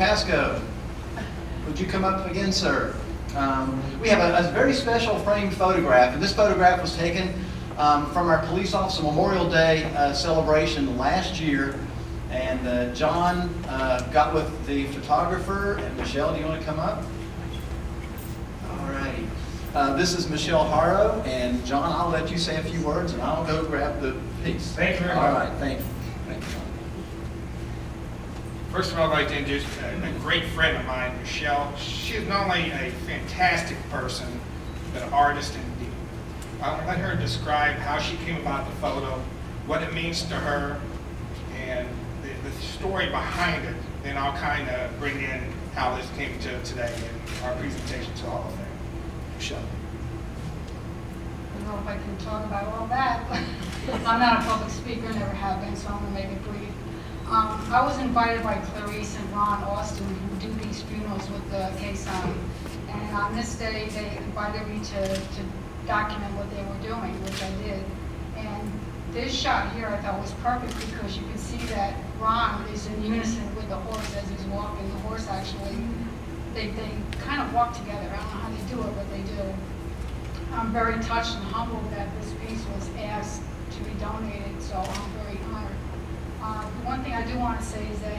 Pasco, would you come up again, sir? We have a very special framed photograph, and this photograph was taken from our Police Officer Memorial Day celebration last year. And John got with the photographer, and Michelle, do you want to come up? All righty. This is Michelle Harrow, and John, I'll let you say a few words, and I'll go grab the piece. Thank you very much. All right, thank you. Thank you, John. First of all, I'd like to introduce a great friend of mine, Michelle. She's not only a fantastic person, but an artist indeed. I'll let her describe how she came about the photo, what it means to her, and the story behind it. Then I'll kind of bring in how this came to today in our presentation to all of them. Michelle. I don't know if I can talk about all that, but I'm not a public speaker, never have been, so I'm going to make it brief. I was invited by Clarice and Ron Austin, who do these funerals with the K-Sign. And on this day, they invited me to document what they were doing, which I did. And this shot here I thought was perfect because you can see that Ron is in unison with the horse as he's walking. The horse actually, they kind of walk together. I don't know how they do it, but they do. I'm very touched and humbled that this piece was asked to be donated, so I'm very honored. The one thing I do want to say is that,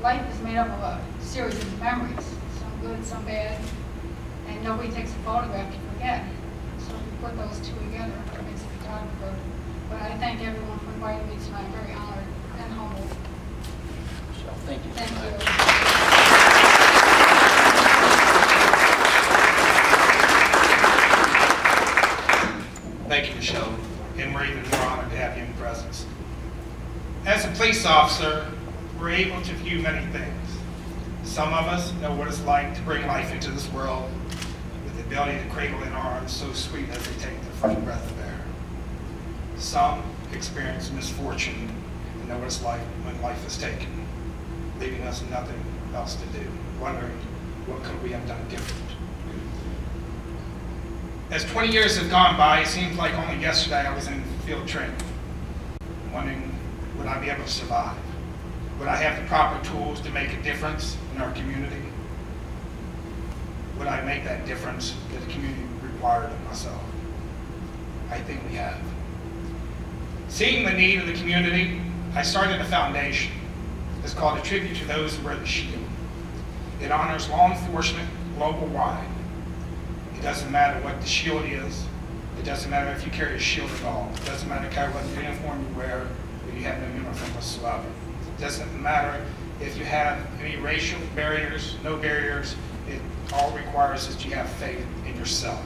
life is made up of a series of memories, some good, some bad, and nobody takes a photograph to forget. So if you put those two together, it makes a photographer. But I thank everyone for inviting me tonight. I'm very honored and humbled. Michelle, thank you. Thank you. Thank you, Michelle. And we're even more honored to have you in presence. As a police officer, we're able to view many things. Some of us know what it's like to bring life into this world with the ability to cradle in arms so sweet as they take their first breath of air. Some experience misfortune and know what it's like when life is taken, leaving us nothing else to do, wondering what could we have done different. As 20 years have gone by, it seems like only yesterday I was in field training, wondering, would I be able to survive? Would I have the proper tools to make a difference in our community? Would I make that difference that the community required of myself? I think we have. Seeing the need of the community, I started a foundation. It's called A Tribute to Those Who Wear the Shield. It honors law enforcement global-wide. It doesn't matter what the shield is. It doesn't matter if you carry a shield at all. It doesn't matter what uniform you wear or you have no uniform whatsoever. It doesn't matter if you have any racial barriers, no barriers. It all requires that you have faith in yourself.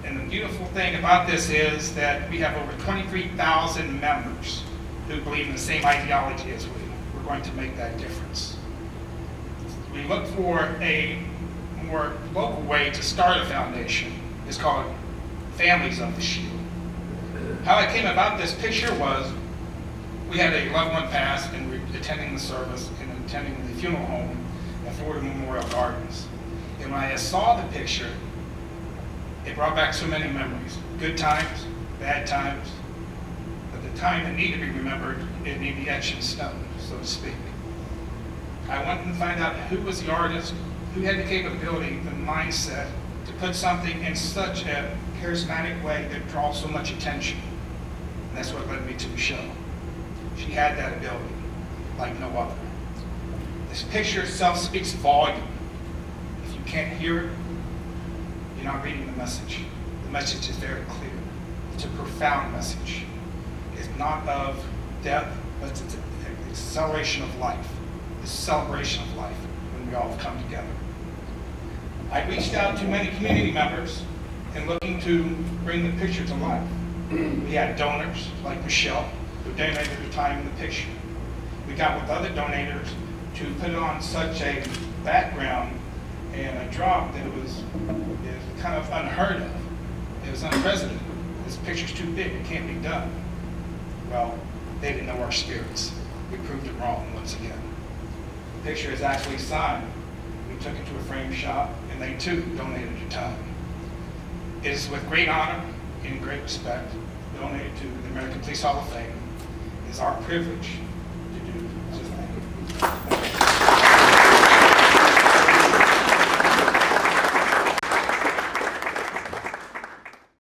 And the beautiful thing about this is that we have over 23,000 members who believe in the same ideology as we. We're going to make that difference. We look for a more local way to start a foundation. It's called Families of the Shield. How I came about this picture was we had a loved one pass and we were attending the service and attending the funeral home at Florida Memorial Gardens. And when I saw the picture, it brought back so many memories. Good times, bad times, but the time that needed to be remembered, it needed to be etched in stone, so to speak. I wanted to find out who was the artist, who had the capability, the mindset, to put something in such a charismatic way that draws so much attention. And that's what led me to Michelle. She had that ability, like no other. This picture itself speaks volume. If you can't hear it, you're not reading the message. The message is very clear. It's a profound message. It's not of death, but it's an acceleration of life. It's a celebration of life when we all have come together. I reached out to many community members and looking to bring the picture to life. We had donors like Michelle who donated their time in the picture. We got with other donators to put on such a background and a drop that it was kind of unheard of. It was unprecedented. This picture's too big, it can't be done. Well, they didn't know our spirits. We proved it wrong once again. The picture is actually signed. We took it to a frame shop and they too donated their time. It is with great honor and great respect donated to the American Police Hall of Fame. It is our privilege